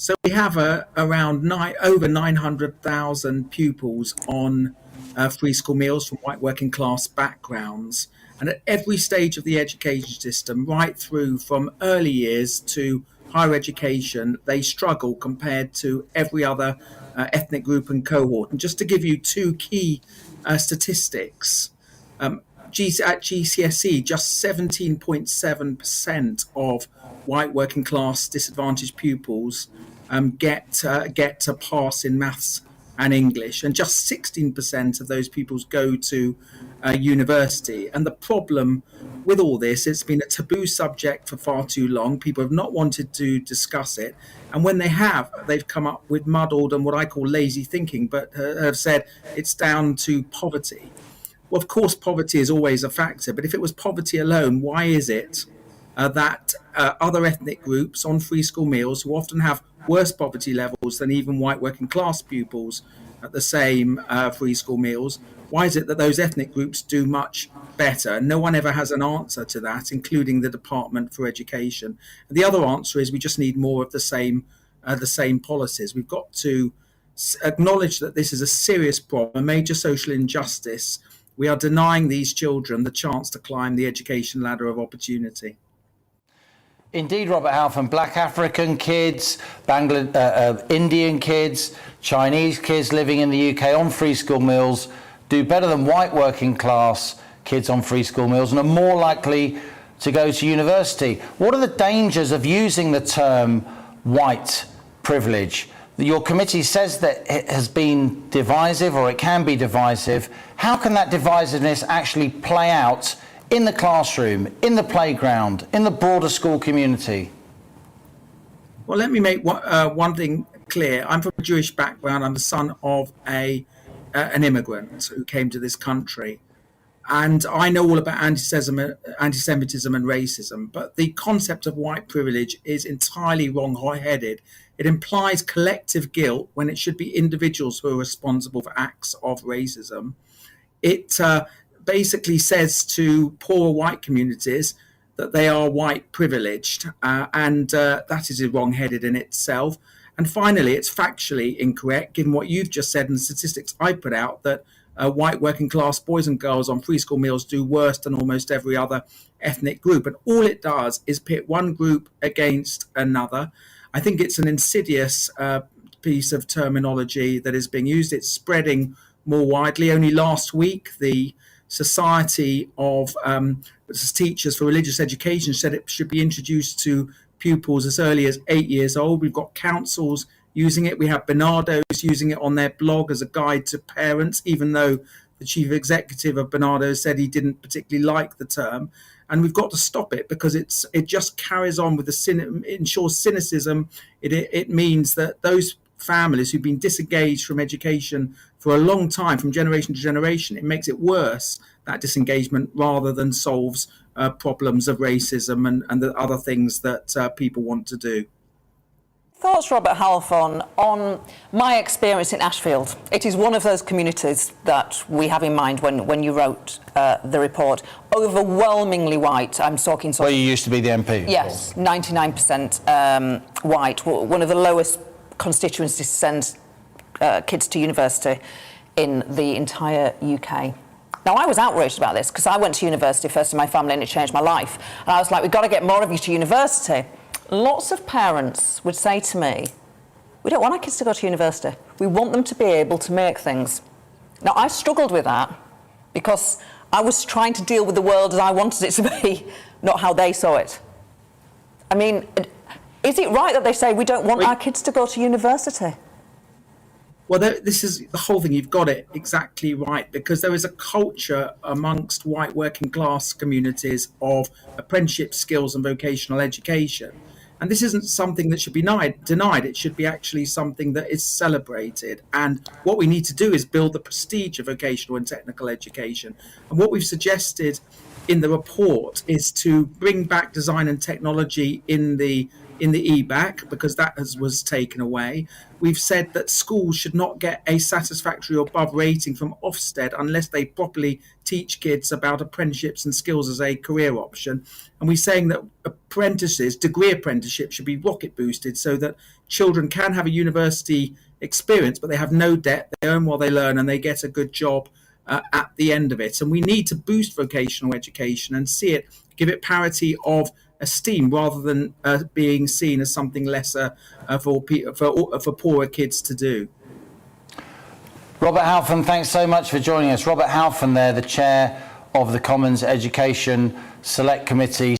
So we have over 900,000 pupils on free school meals from white working class backgrounds. And at every stage of the education system, right through from early years to higher education, they struggle compared to every other ethnic group and cohort. And just to give you two key statistics, at GCSE, just 17.7% of white working class disadvantaged pupils get to pass in maths and English, and just 16% of those pupils go to university. And the problem with all this, it's been a taboo subject for far too long. People have not wanted to discuss it, and when they have, they've come up with muddled and what I call lazy thinking, but have said it's down to poverty. Well, of course, poverty is always a factor, but if it was poverty alone, why is it that other ethnic groups on free school meals, who often have worse poverty levels than even white working class pupils at the same free school meals, why is it that those ethnic groups do much better? No one ever has an answer to that, including the Department for Education. And the other answer is we just need more of the same policies. We've got to acknowledge that this is a serious problem, a major social injustice. We are denying these children the chance to climb the education ladder of opportunity. Indeed, Robert Halfon, black African kids, Indian kids, Chinese kids living in the UK on free school meals do better than white working class kids on free school meals and are more likely to go to university. What are the dangers of using the term white privilege? Your committee says that it has been divisive, or it can be divisive. How can that divisiveness actually play out in the classroom, in the playground, in the broader school community? Well, let me make one thing clear. I'm from a Jewish background. I'm the son of an immigrant who came to this country. And I know all about anti-Semitism and racism, but the concept of white privilege is entirely wrong-headed. It implies collective guilt when it should be individuals who are responsible for acts of racism. It basically says to poor white communities that they are white privileged, and that is wrong-headed in itself. And finally, it's factually incorrect, given what you've just said and the statistics I put out, that white working class boys and girls on free school meals do worse than almost every other ethnic group. And all it does is pit one group against another. I think it's an insidious piece of terminology that is being used. It's spreading more widely. Only last week, the Society of Teachers for Religious Education said it should be introduced to pupils as early as 8 years old. We've got councils using it. We have Bernardo's using it on their blog as a guide to parents, even though the chief executive of Bernardo's said he didn't particularly like the term. And we've got to stop it because it just carries on with the ensures cynicism. It means that those families who've been disengaged from education for a long time, from generation to generation, it makes it worse, that disengagement, rather than solves problems of racism and the other things that people want to do. Thoughts, Robert Halfon, on my experience in Ashfield. It is one of those communities that we have in mind when you wrote the report. Overwhelmingly white. I'm talking. Well, you used to be the MP. Yes, 99% white. One of the lowest constituencies to send kids to university in the entire UK. Now, I was outraged about this because I went to university first in my family and it changed my life. And I was like, we've got to get more of you to university. Lots of parents would say to me, we don't want our kids to go to university. We want them to be able to make things. Now, I struggled with that because I was trying to deal with the world as I wanted it to be, not how they saw it. I mean, is it right that they say we don't want our kids to go to university? Well, this is the whole thing. You've got it exactly right, because there is a culture amongst white working class communities of apprenticeship skills and vocational education. And this isn't something that should be denied. It should be actually something that is celebrated. And what we need to do is build the prestige of vocational and technical education. And what we've suggested in the report is to bring back design and technology in the in the EBAC because that was taken away. We've said that schools should not get a satisfactory or above rating from Ofsted unless they properly teach kids about apprenticeships and skills as a career option. And we're saying that apprentices, degree apprenticeships, should be rocket boosted so that children can have a university experience, but they have no debt, they earn while they learn, and they get a good job at the end of it. And we need to boost vocational education and give it parity of esteem rather than being seen as something lesser for poorer kids to do. Robert Halfon, thanks so much for joining us. Robert Halfon there, the chair of the Commons Education Select Committee.